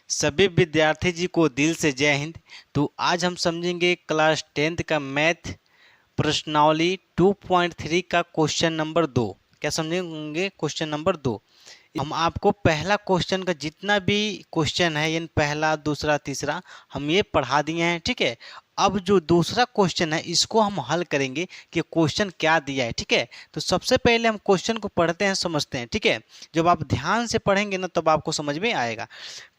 सभी विद्यार्थी जी को दिल से जय हिंद। तो आज हम समझेंगे क्लास 10th का मैथ प्रश्नावली 2.3 का क्वेश्चन नंबर 2। क्या समझेंगे? क्वेश्चन नंबर 2 हम आपको पहला क्वेश्चन का जितना भी क्वेश्चन है, यानी पहला दूसरा तीसरा, हम ये पढ़ा दिए हैं। ठीक है, अब जो दूसरा क्वेश्चन है इसको हम हल करेंगे कि क्वेश्चन क्या दिया है। ठीक है, तो सबसे पहले हम क्वेश्चन को पढ़ते हैं, समझते हैं। ठीक है, जब आप ध्यान से पढ़ेंगे ना तब आपको समझ में आएगा।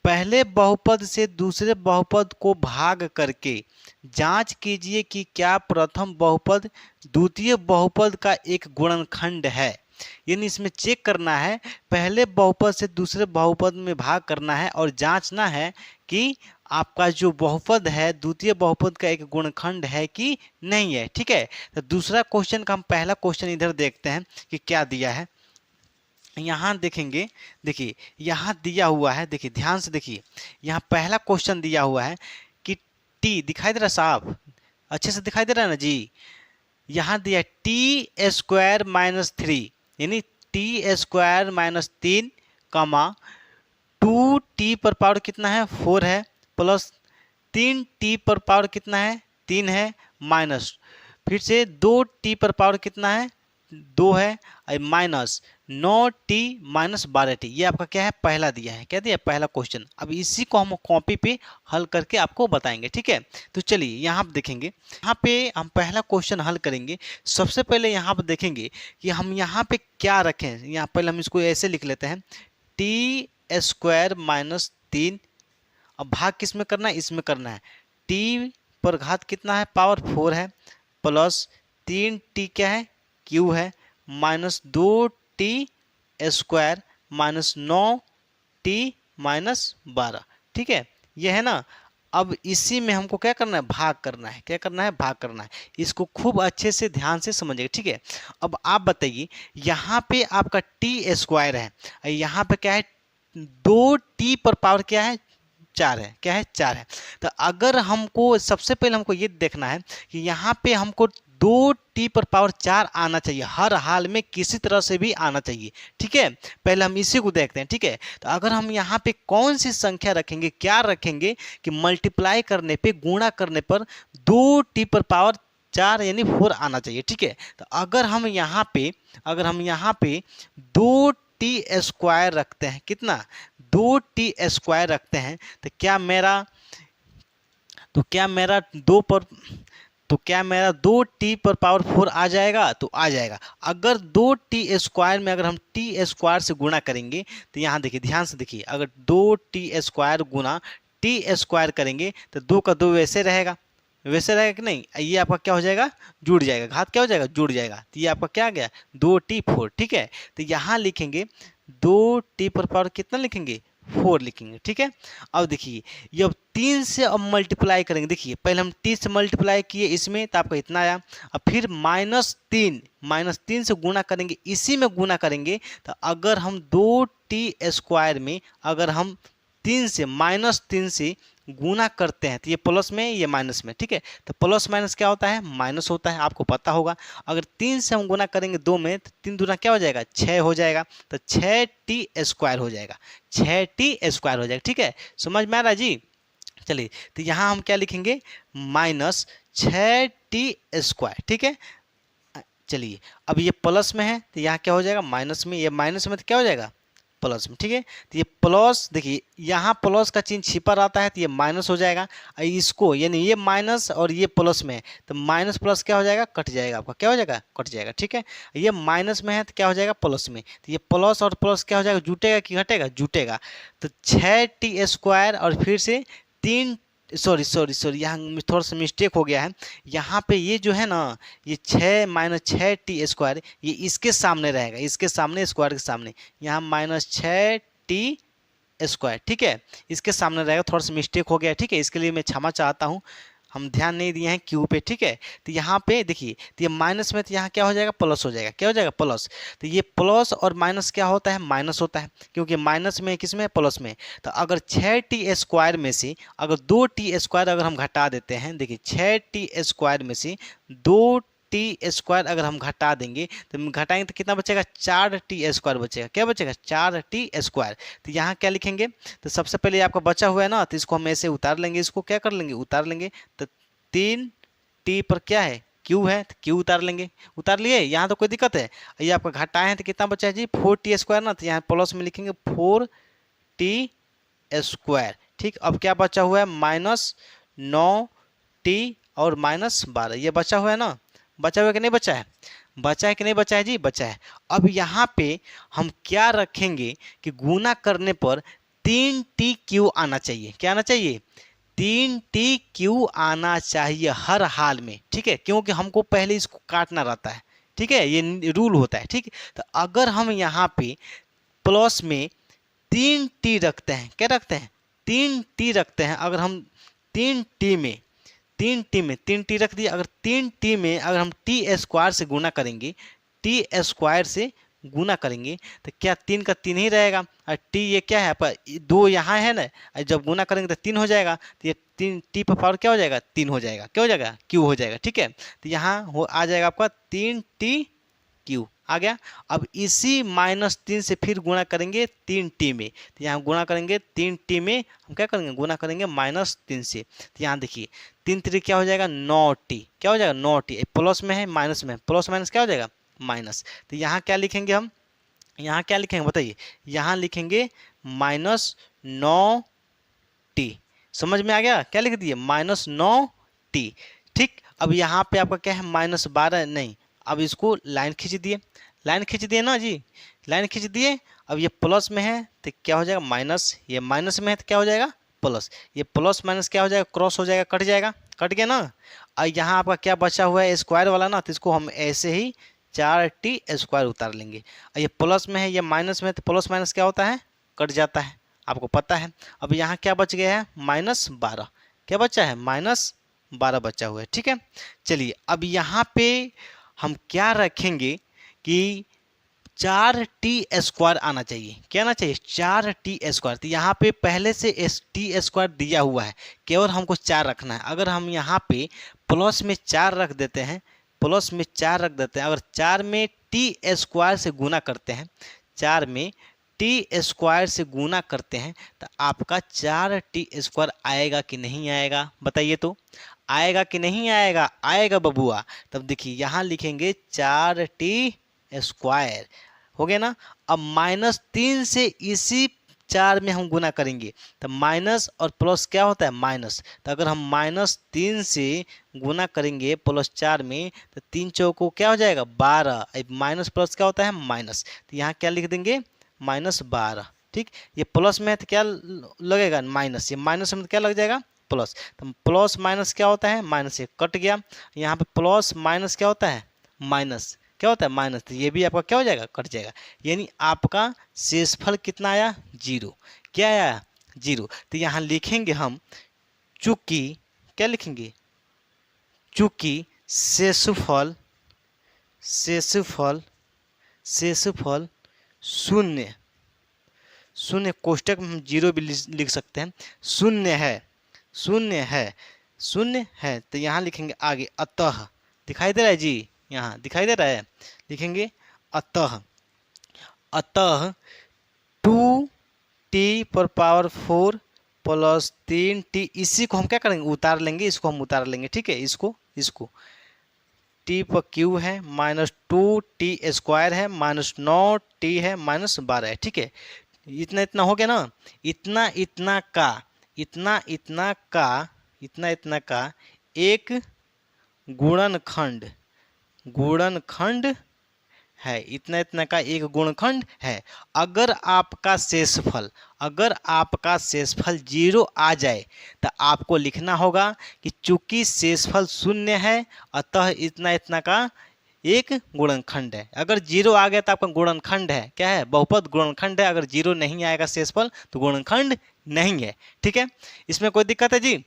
पहले बहुपद से दूसरे बहुपद को भाग करके जांच कीजिए कि क्या प्रथम बहुपद द्वितीय बहुपद का एक गुणनखंड है। यानी इसमें चेक करना है, पहले बहुपद से दूसरे बहुपद में भाग करना है और जांचना है कि आपका जो बहुपद है द्वितीय बहुपद का एक गुणनखंड है कि नहीं है। ठीक है, तो दूसरा क्वेश्चन का हम पहला क्वेश्चन इधर देखते हैं कि क्या दिया है। यहाँ देखेंगे, देखिए यहाँ दिया हुआ है, देखिए ध्यान से देखिए, यहाँ पहला क्वेश्चन दिया हुआ है कि टी, दिखाई दे रहा साहब, अच्छे से दिखाई दे रहा है ना जी। यहाँ दिया टी स्क्वायर माइनस 3, यानी टी स्क्वायर माइनस 3 कमा 2t पर पावर कितना है 4 है, प्लस 3t पर पावर कितना है 3 है, माइनस फिर से 2t पर पावर कितना है 2 है, माइनस 9t माइनस 12t। ये आपका क्या है, पहला दिया है। क्या दिया? पहला क्वेश्चन। अब इसी को हम कॉपी पे हल करके आपको बताएंगे। ठीक है, तो चलिए यहाँ पे देखेंगे, यहाँ पे हम पहला क्वेश्चन हल करेंगे। सबसे पहले यहाँ पे देखेंगे कि हम यहाँ पे क्या रखें। यहाँ पहले हम इसको ऐसे लिख लेते हैं, टी स्क्वायर माइनस 3। अब भाग किस में करना है? इसमें करना है। टी पर घात कितना है, पावर 4 है, प्लस 3t क्या है, क्यू है, minus 2t square minus 9t minus 12। ठीक है, ये है ना। अब इसी में हमको क्या करना है, भाग करना है। क्या करना है? भाग करना है। इसको खूब अच्छे से ध्यान से समझिएगा। ठीक है, अब आप बताइए, यहाँ पे आपका टी स्क्वायर है, यहाँ पे क्या है, 2t पर पावर क्या है, 4 है। क्या है? 4 है। तो अगर हमको सबसे पहले हमको ये देखना है कि यहाँ पे हमको 2t पर पावर 4 आना चाहिए, हर हाल में किसी तरह से भी आना चाहिए। ठीक है, पहले हम इसी को देखते हैं। ठीक है, तो अगर हम यहाँ पे कौन सी संख्या रखेंगे, क्या रखेंगे कि मल्टीप्लाई करने पे, गुणा करने पर 2t पर पावर 4 यानी 4 आना चाहिए। ठीक है, तो अगर हम यहाँ पे 2t स्क्वायर रखते हैं, कितना, 2t स्क्वायर रखते हैं, तो क्या मेरा 2t पर पावर 4 आ जाएगा? तो आ जाएगा। अगर 2t स्क्वायर में अगर हम t स्क्वायर से गुणा करेंगे, तो यहाँ देखिए, ध्यान से देखिए, अगर 2t स्क्वायर गुना t स्क्वायर करेंगे तो 2 का 2 वैसे रहेगा, वैसे रहेगा कि नहीं। ये आपका क्या हो जाएगा, जुड़ जाएगा, घात क्या हो जाएगा, जुड़ जाएगा। तो ये आपका क्या आ गया, 2t 4। ठीक है, तो यहाँ लिखेंगे 2t पर पावर कितना लिखेंगे, 4 लिखेंगे। ठीक है, अब देखिए, ये अब 3 से अब मल्टीप्लाई करेंगे। देखिए पहले हम t से मल्टीप्लाई किए इसमें, तो आपका इतना आया। अब फिर -3 से गुणा करेंगे, इसी में गुणा करेंगे। तो अगर हम 2t स्क्वायर में अगर हम 3 से गुना करते हैं तो ये प्लस में, ये माइनस में। ठीक है, तो प्लस माइनस क्या होता है, माइनस होता है, आपको पता होगा। अगर 3 से हम गुना करेंगे 2 में, तो 3 दूना क्या हो जाएगा, 6 हो जाएगा। तो 6t स्क्वायर हो जाएगा, 6t स्क्वायर हो जाएगा। ठीक है, समझ में आ रहा है जी। चलिए, तो यहाँ हम क्या लिखेंगे, -6t स्क्वायर। ठीक है, चलिए, अब ये प्लस में है तो यहाँ क्या हो जाएगा, माइनस में, ये माइनस में तो क्या हो जाएगा, प्लस में। ठीक है, तो ये प्लस, देखिए यहाँ प्लस का चिन्ह छिपा रहता है तो ये माइनस हो जाएगा। इसको यानी ये माइनस और ये प्लस में है, तो माइनस प्लस क्या हो जाएगा, कट जाएगा, आपका क्या हो जाएगा, कट जाएगा। ठीक है, ये माइनस में है तो क्या हो जाएगा, प्लस में। तो ये प्लस और प्लस क्या हो जाएगा, जुटेगा कि घटेगा, जुटेगा। तो 6t स्क्वायर और फिर से 3, सॉरी यहाँ थोड़ा सा मिस्टेक हो गया है। यहाँ पे ये जो है ना, ये 6 - 6t स्क्वायर, ये इसके सामने रहेगा, इसके सामने, स्क्वायर के सामने, यहाँ -6t स्क्वायर। ठीक है, इसके सामने रहेगा, थोड़ा सा मिस्टेक हो गया है। ठीक है, इसके लिए मैं क्षमा चाहता हूँ, हम ध्यान नहीं दिए हैं क्यू पे। ठीक है, तो यहाँ पे देखिए, तो ये माइनस में, तो यहाँ क्या हो जाएगा, प्लस हो जाएगा। क्या हो जाएगा, प्लस। तो ये प्लस और माइनस क्या होता है, माइनस होता है, क्योंकि माइनस में किस में, प्लस में। तो अगर 6t स्क्वायर में से अगर 2t स्क्वायर अगर हम घटा देते हैं, देखिए 6t स्क्वायर में से 2 टी² अगर हम घटा देंगे तो घटाएंगे तो कितना बचेगा, 4t² बचेगा। क्या बचेगा, 4t²। तो यहाँ क्या लिखेंगे, तो सबसे पहले आपका बचा हुआ है ना, तो इसको हम ऐसे उतार लेंगे, इसको क्या कर लेंगे, उतार लेंगे। तो 3t पर क्या है, क्यू है, तो क्यू उतार लेंगे। उतार लिए, यहाँ तो कोई दिक्कत है। ये आपका घटाए हैं तो कितना बचा है जी, 4t² ना, तो यहाँ प्लस में लिखेंगे 4t²। ठीक, अब क्या बचा हुआ है, -9t और -12, ये बचा हुआ है ना, बचा हुआ है कि नहीं बचा है, बचा है कि नहीं बचा है जी, बचा है। अब यहाँ पे हम क्या रखेंगे कि गुना करने पर 3tq आना चाहिए। क्या आना चाहिए, 3tq आना चाहिए हर हाल में। ठीक है, क्योंकि हमको पहले इसको काटना रहता है। ठीक है, ये रूल होता है। ठीक, तो अगर हम यहाँ पे प्लस में 3t रखते हैं, क्या रखते हैं, 3t रखते हैं, अगर हम 3t में 3t रख दिया, अगर 3t में अगर हम t² से गुना करेंगे, t² से गुना करेंगे तो क्या 3 का 3 ही रहेगा, और t ये क्या है आपका 2 यहाँ है ना, जब गुना करेंगे तो 3 हो जाएगा, तो ये 3 t पर पावर क्या हो जाएगा, 3 हो जाएगा। क्या हो जाएगा, q हो जाएगा। ठीक है, तो यहाँ आ जाएगा आपका 3tq आ गया। अब इसी -3 से फिर गुणा करेंगे 3t में, तो यहाँ गुणा करेंगे 3t में, हम क्या करेंगे, गुणा करेंगे -3 से। तो यहाँ देखिए 3 3 क्या हो जाएगा, 9t। क्या हो जाएगा, 9t। प्लस में है माइनस में, प्लस माइनस क्या हो जाएगा, माइनस। तो यहाँ क्या लिखेंगे हम, यहाँ क्या लिखेंगे बताइए, यहाँ लिखेंगे -9t। समझ में आ गया, क्या लिख दिए, -9t। ठीक, अब यहाँ पे आपका क्या है, -12 नहीं, अब इसको लाइन खींच दिए, लाइन खींच दिए ना जी, लाइन खींच दिए। अब ये प्लस में है तो क्या हो जाएगा माइनस, ये माइनस में है तो क्या हो जाएगा प्लस, ये प्लस माइनस क्या हो जाएगा, क्रॉस हो जाएगा, कट जाएगा, कट गया ना। और यहाँ आपका क्या बचा हुआ है, स्क्वायर वाला ना, तो इसको हम ऐसे ही 4t² उतार लेंगे। और ये प्लस में है, ये माइनस में है, तो प्लस माइनस क्या होता है, कट जाता है, आपको पता है। अब यहाँ क्या बच गया है, -12। क्या बचा है, -12 बचा हुआ है। ठीक है, चलिए अब यहाँ पे हम क्या रखेंगे कि 4t² आना चाहिए। क्या आना चाहिए, 4t²। तो यहाँ पे पहले से t² दिया हुआ है, केवल हमको 4 रखना है। अगर हम यहाँ पे प्लस में 4 रख देते हैं, प्लस में 4 रख देते हैं, अगर 4 में t² से गुना करते हैं, 4 में t² से गुना करते हैं, तो आपका 4t² आएगा कि नहीं आएगा, बताइए तो, आएगा कि नहीं आएगा, आएगा बबुआ। तब देखिए यहाँ लिखेंगे 4t² हो गया ना। अब -3 से इसी 4 में हम गुना करेंगे, तो माइनस और प्लस क्या होता है, माइनस। तो अगर हम -3 से गुना करेंगे +4 में, तो 3 चौको क्या हो जाएगा, 12। माइनस प्लस क्या होता है, माइनस। तो यहाँ क्या लिख देंगे, -12। ठीक, ये प्लस में है तो क्या लगेगा, माइनस, ये माइनस में तो क्या लग जाएगा, प्लस। तो प्लस माइनस क्या होता है, माइनस, ये कट गया। यहाँ पे प्लस माइनस क्या होता है, माइनस, क्या होता है, माइनस। तो ये भी आपका क्या हो जाएगा, कट जाएगा। यानी आपका शेषफल कितना आया, 0। क्या आया, 0। तो यहाँ लिखेंगे हम, चूंकि क्या लिखेंगे, चूंकि शेषफल शेषफल शेषफल शून्य, शून्य कोष्टक में हम 0 भी लिख सकते हैं, शून्य है, शून्य है, शून्य है। तो यहाँ लिखेंगे आगे, अतः, दिखाई दे रहा है जी, यहाँ दिखाई दे रहा है, लिखेंगे अतः, अतः 2t⁴ प्लस 3t, इसी को हम क्या करेंगे, उतार लेंगे, इसको हम उतार लेंगे। ठीक है, इसको t पर q है, -2t² है, -9t है, -12 है। ठीक है, इतना इतना हो गया ना, इतना इतना का एक गुणनखंड है, इतना इतना का एक गुणनखंड है। अगर आपका शेषफल 0 आ जाए तो आपको लिखना होगा कि चूंकि शेषफल शून्य है, अतः इतना इतना का एक गुणनखंड है। अगर 0 आ गया तो आपका गुणनखंड है, क्या है, बहुपद गुणनखंड है। अगर 0 नहीं आएगा शेषफल तो गुणनखंड नहीं है। ठीक है, इसमें कोई दिक्कत है जी,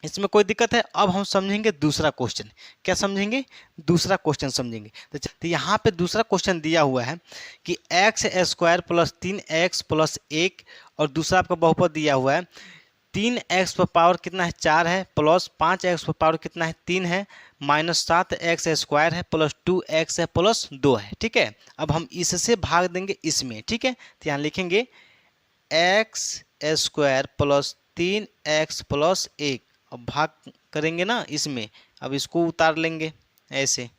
इसमें कोई दिक्कत है। अब हम समझेंगे दूसरा क्वेश्चन। क्या समझेंगे, दूसरा क्वेश्चन समझेंगे। तो यहाँ पे दूसरा क्वेश्चन दिया हुआ है कि x² + 3x + 1, और दूसरा आपका बहुपद दिया हुआ है 3x पर पावर कितना है 4 है, प्लस 5x पर पावर कितना है 3 है, माइनस 7x स्क्वायर है, प्लस 2x है, प्लस 2 है। ठीक है, अब हम इससे भाग देंगे इसमें। ठीक है, तो यहाँ लिखेंगे x square plus 3x plus 1। अब भाग करेंगे ना इसमें, अब इसको उतार लेंगे ऐसे।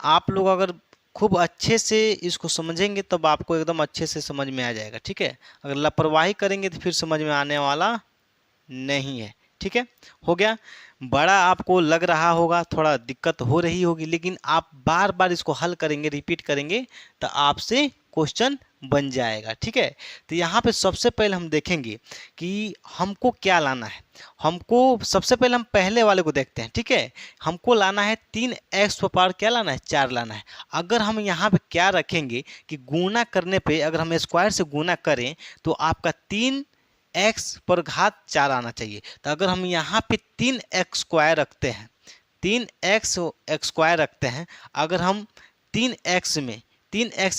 आप लोग अगर खूब अच्छे से इसको समझेंगे तब आपको एकदम अच्छे से समझ में आ जाएगा। ठीक है, अगर लापरवाही करेंगे तो फिर समझ में आने वाला नहीं है। ठीक है, हो गया। बड़ा आपको लग रहा होगा, थोड़ा दिक्कत हो रही होगी, लेकिन आप बार बार इसको हल करेंगे, रिपीट करेंगे तो आपसे क्वेश्चन बन जाएगा। ठीक है, तो यहाँ पे सबसे पहले हम देखेंगे कि हमको क्या लाना है। हमको सबसे पहले हम पहले वाले को देखते हैं। ठीक है, हमको लाना है 3x पर पावर क्या लाना है 4 लाना है। अगर हम यहाँ पे क्या रखेंगे कि गुना करने पे अगर हम स्क्वायर से गुना करें तो आपका 3x पर घात 4 आना चाहिए। तो अगर हम यहाँ पे 3x स्क्वायर रखते हैं, 3x स्क्वायर रखते हैं, अगर हम 3x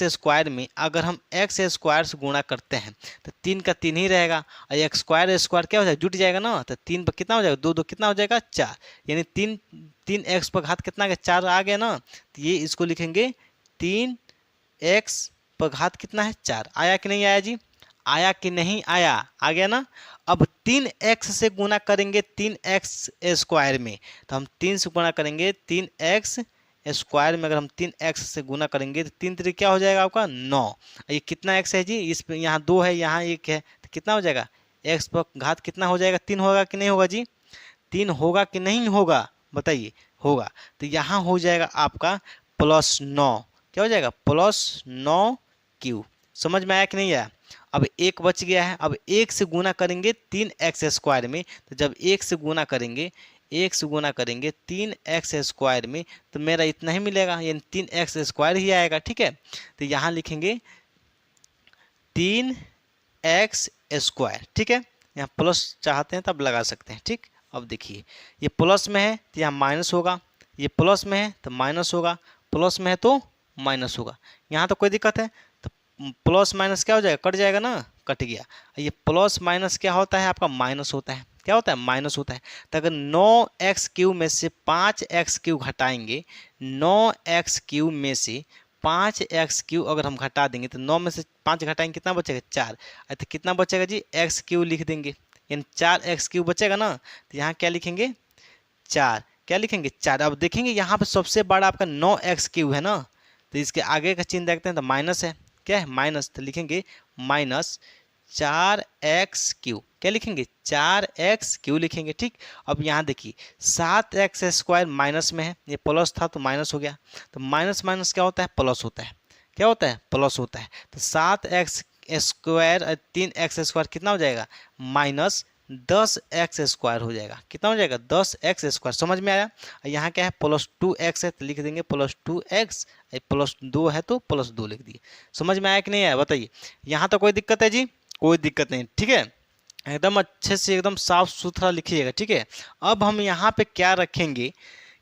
स्क्वायर में अगर हम x स्क्वायर से गुणा करते हैं तो 3 का 3 ही रहेगा, और x स्क्वायर स्क्वायर क्या हो जाएगा जुट जाएगा ना, तो 3 पर कितना हो जाएगा 2 2 कितना हो जाएगा 4, यानी 3x पर घात कितना आ गया 4 आ गया ना। तो ये इसको लिखेंगे 3x पर घात कितना है 4। आया कि नहीं आया जी, आया कि नहीं आया, आ गया ना। अब 3x से गुना करेंगे 3x स्क्वायर में, तो हम 3 से गुना करेंगे 3x स्क्वायर में, अगर हम 3x से गुना करेंगे तो 3 3 क्या हो जाएगा आपका 9। ये कितना x है जी, इस पे यहाँ 2 है यहाँ 1 है, तो कितना हो जाएगा x पर घात कितना हो जाएगा 3 होगा कि नहीं होगा जी, 3 होगा कि नहीं होगा बताइए, होगा। तो यहाँ हो जाएगा आपका +9, क्या हो जाएगा +9 समझ में आया कि नहीं आया। अब एक बच गया है, अब 1 से गुना करेंगे 3x स्क्वायर में, तो जब 1 से गुना करेंगे 3x स्क्वायर में तो मेरा इतना ही मिलेगा, यानी 3x स्क्वायर ही आएगा। ठीक है, तो यहाँ लिखेंगे 3x स्क्वायर। ठीक है, यहाँ प्लस चाहते हैं तब लगा सकते हैं। ठीक, अब देखिए ये प्लस में है तो यहाँ माइनस होगा, ये प्लस में है तो माइनस होगा, प्लस में है तो माइनस होगा। यहाँ तो कोई दिक्कत है, तो प्लस माइनस क्या हो जाएगा कट जाएगा ना, कट गया। ये प्लस माइनस क्या होता है आपका माइनस होता है, क्या होता है माइनस होता है। तो अगर 9x³ में से 5x³ घटाएंगे, 9x³ में से 5x³ अगर हम घटा देंगे तो 9 में से 5 घटाएंगे कितना बचेगा 4, तो कितना बचेगा जी x³ लिख देंगे, यानी 4x³ बचेगा ना। तो यहाँ क्या लिखेंगे 4, क्या लिखेंगे 4। अब देखेंगे यहाँ पे सबसे बड़ा आपका 9x³ है ना, तो इसके आगे का चिन्ह देखते हैं तो माइनस है, क्या है माइनस, तो लिखेंगे -4x³, क्या लिखेंगे 4x³ लिखेंगे। ठीक, अब यहाँ देखिए 7x स्क्वायर माइनस में है, ये प्लस था तो माइनस हो गया, तो माइनस माइनस क्या होता है प्लस होता है, क्या होता है प्लस होता है। तो 7x स्क्वायर 3x स्क्वायर कितना हो जाएगा -10x स्क्वायर हो जाएगा, कितना हो जाएगा 10x स्क्वायर। समझ में आया। यहाँ क्या है +2x है तो लिख देंगे +2x, +2 है तो +2 लिख दिए। समझ में आया कि नहीं आया बताइए। यहाँ तो कोई दिक्कत है जी, कोई दिक्कत नहीं। ठीक है, एकदम अच्छे से एकदम साफ सुथरा लिखिएगा। ठीक है, अब हम यहाँ पे क्या रखेंगे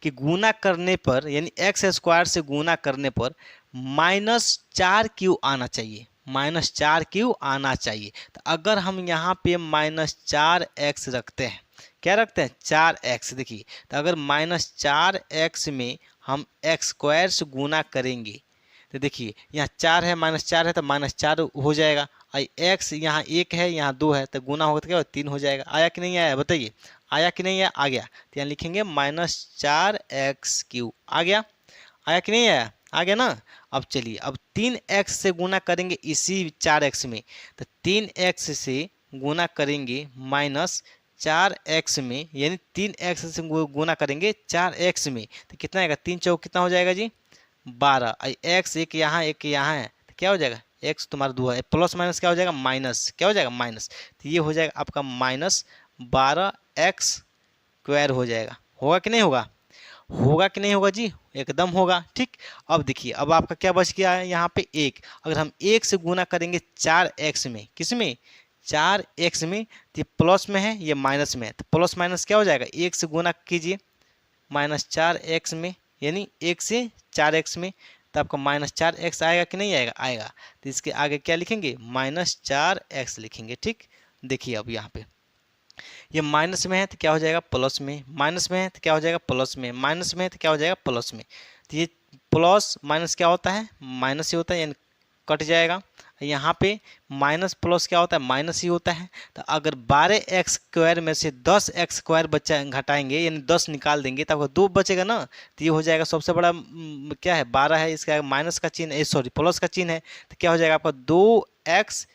कि गुना करने पर, यानी x स्क्वायर से गुना करने पर -4q आना चाहिए, -4q आना चाहिए। तो अगर हम यहाँ पे -4x रखते हैं, क्या रखते हैं 4x, देखिए तो अगर -4x में हम x स्क्वायर से गुना करेंगे तो देखिए यहाँ 4 है -4 है तो -4 हो जाएगा, और x यहाँ 1 है यहाँ 2 है तो गुना होगा तो क्या 3 हो जाएगा। आया कि नहीं आया बताइए, आया कि नहीं आया, आ गया। तो यहाँ लिखेंगे -4x³ आ गया, आया कि नहीं आया, आ गया ना। अब चलिए अब 3x से गुना करेंगे इसी 4x में, तो 3x से गुना करेंगे -4x में, यानी 3x से गुना करेंगे 4x में तो कितना आएगा 3 चौक कितना हो जाएगा जी 12, x एक यहाँ है तो क्या हो जाएगा x तुम्हारा 2 है, प्लस माइनस क्या हो जाएगा माइनस, क्या हो जाएगा माइनस, तो ये हो जाएगा आपका -12x² हो जाएगा। होगा कि नहीं होगा, होगा कि नहीं होगा जी, एकदम होगा। ठीक, अब देखिए अब आपका क्या बच गया है यहाँ पे 1, अगर हम 1 से गुना करेंगे 4x में, किस में 4x में, तो ये प्लस में है ये माइनस में है, तो प्लस माइनस क्या हो जाएगा 1 से गुना कीजिए -4x में, यानी 1 से 4x में, तो आपका -4x आएगा कि नहीं आएगा, आएगा। तो इसके आगे क्या लिखेंगे -4x लिखेंगे। ठीक, देखिए अब यहाँ पे ये माइनस में है तो क्या हो जाएगा प्लस में, माइनस में है तो क्या हो जाएगा प्लस में, माइनस में है तो क्या हो जाएगा प्लस में। तो ये प्लस माइनस क्या होता है, माइनस ही होता है, यानी कट जाएगा। यहाँ पे माइनस प्लस क्या होता है, माइनस ही होता है। तो अगर 12x² में से 10x² बच्चा घटाएंगे यानी 10 निकाल देंगे तो आपको 2 बचेगा ना। तो ये हो जाएगा सबसे बड़ा क्या है 12 है, इसका माइनस का चिन्ह सॉरी प्लस का चिन्ह है, तो क्या हो जाएगा आपका 2x²।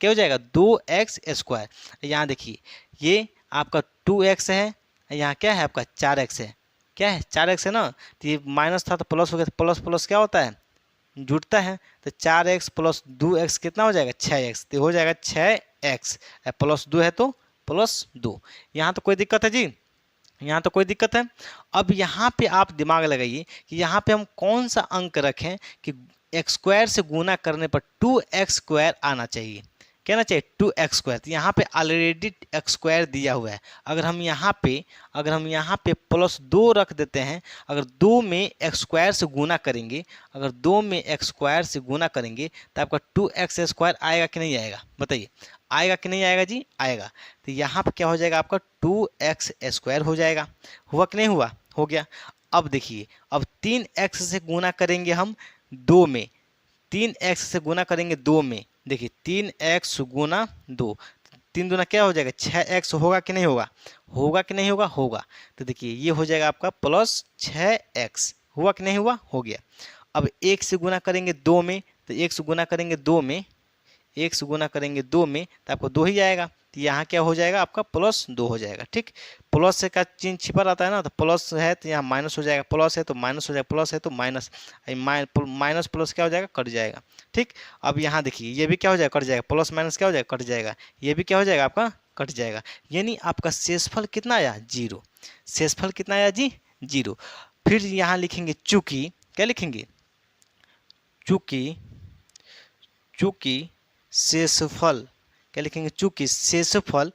क्या हो जाएगा 2x²। यहाँ देखिए ये आपका 2x है, यहाँ क्या है आपका 4x है, क्या है 4x है ना। तो ये माइनस था तो प्लस हो गया, तो प्लस प्लस क्या होता है जुड़ता है। तो 4x + 2x कितना हो जाएगा 6x, तो हो जाएगा 6x प्लस 2 है तो +2। यहाँ तो कोई दिक्कत है जी, यहाँ तो कोई दिक्कत है। अब यहाँ पे आप दिमाग लगाइए कि यहाँ पे हम कौन सा अंक रखें कि x² से गुना करने पर 2x² आना चाहिए, कहना चाहिए 2x²। तो यहाँ पे ऑलरेडी x² दिया हुआ है। अगर हम यहाँ पे +2 रख देते हैं, अगर 2 में x² से गुना करेंगे, अगर 2 में x² से गुना करेंगे तो आपका 2x² आएगा कि नहीं आएगा, बताइए आएगा कि नहीं आएगा जी, आएगा। तो यहाँ पे क्या हो जाएगा आपका 2x² हो जाएगा, हुआ कि नहीं हुआ, हो गया। अब देखिए अब 3x से गुना करेंगे हम 2 में, 3x से गुना करेंगे 2 में, देखिए 3x गुना 2, 3 दूना क्या हो जाएगा 6x होगा कि नहीं होगा, होगा कि नहीं होगा, होगा। तो देखिए ये हो जाएगा आपका +6x, हुआ कि नहीं हुआ, हो गया। अब 1 से गुना करेंगे 2 में, तो 1 से गुना करेंगे 2 में, 1 से गुना करेंगे 2 में तो आपको 2 ही आएगा। तो यहाँ क्या हो जाएगा आपका +2 हो जाएगा, ठीक। प्लस से का चिन्ह छिपा रहता है ना, तो प्लस है तो यहाँ माइनस हो जाएगा, प्लस है तो माइनस हो जाएगा, प्लस है तो माइनस, माइनस प्लस क्या हो जाएगा कट जाएगा, ठीक। अब यहाँ देखिए ये भी क्या हो जाएगा कट जाएगा, प्लस माइनस क्या हो जाएगा कट जाएगा, ये भी क्या हो जाएगा आपका कट जाएगा। यानी आपका शेषफल कितना आया 0, शेषफल कितना आया जी 0। फिर यहाँ लिखेंगे चूंकि, क्या लिखेंगे चूंकि शेषफल, क्या लिखेंगे चूंकि शेषफल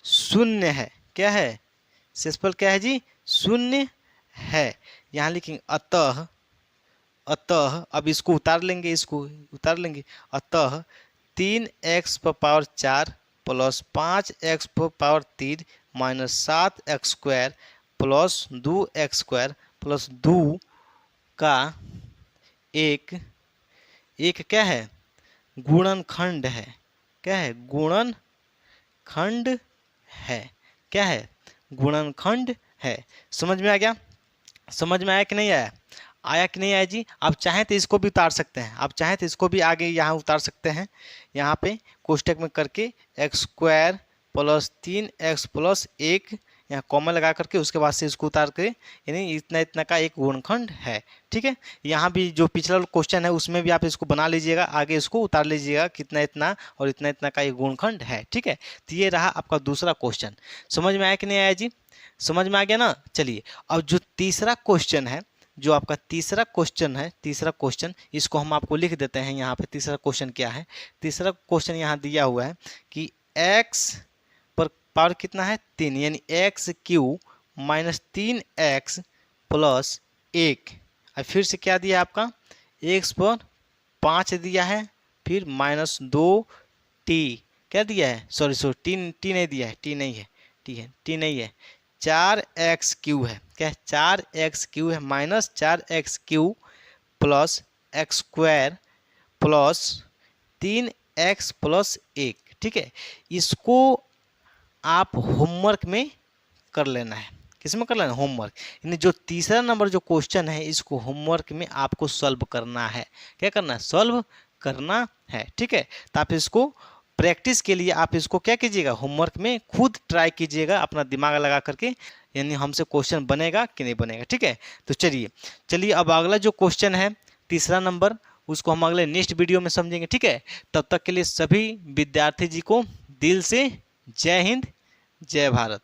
0 है, क्या है शेषफल क्या है जी 0 है। यहाँ लिखेंगे अतः अब इसको उतार लेंगे, इसको उतार लेंगे, अतः 3x⁴ + 5x⁴ -7x² + 2x² + 2 का एक क्या है गुणनखंड है, क्या है गुणनखंड है, क्या है गुणनखंड है। समझ में आ गया, समझ में आया कि नहीं आया, आया कि नहीं आया जी। आप चाहें तो इसको भी उतार सकते हैं, आप चाहें तो इसको भी आगे यहाँ उतार सकते हैं, यहाँ पे कोष्टक में करके x² + 3x + 1 यहाँ कॉमन लगा करके उसके बाद से इसको उतार के, यानी इतना इतना का एक गुणनखंड है, ठीक है। यहाँ भी जो पिछला क्वेश्चन है उसमें भी आप इसको बना लीजिएगा, आगे इसको उतार लीजिएगा कितना इतना और इतना इतना का एक गुणनखंड है, ठीक है। तो ये रहा आपका दूसरा क्वेश्चन। समझ में आया कि नहीं आया जी, समझ में आ गया ना। चलिए अब जो तीसरा क्वेश्चन है, जो आपका तीसरा क्वेश्चन है, तीसरा क्वेश्चन इसको हम आपको लिख देते हैं यहाँ पे। तीसरा क्वेश्चन क्या है, तीसरा क्वेश्चन यहाँ दिया हुआ है कि x पर पावर कितना है 3, यानी x³ - 3x + 1। और फिर से क्या दिया आपका x पर 5 दिया है, फिर -2t क्या दिया है, सॉरी टी नहीं दिया है, टी नहीं है, टी नहीं है, 4x³ है, क्या है 4x³ है, -4x³ + x² + 3x + 1, ठीक है। इसको आप होमवर्क में कर लेना है, किस में कर लेना होमवर्क, यानी जो तीसरा नंबर जो क्वेश्चन है इसको होमवर्क में आपको सॉल्व करना है, क्या करना है सॉल्व करना है, ठीक है। तो आप इसको प्रैक्टिस के लिए आप इसको क्या कीजिएगा होमवर्क में खुद ट्राई कीजिएगा अपना दिमाग लगा करके, यानी हमसे क्वेश्चन बनेगा कि नहीं बनेगा, ठीक है। तो चलिए अब अगला जो क्वेश्चन है तीसरा नंबर उसको हम अगले नेक्स्ट वीडियो में समझेंगे, ठीक है। तब तक के लिए सभी विद्यार्थी जी को दिल से जय हिंद जय भारत।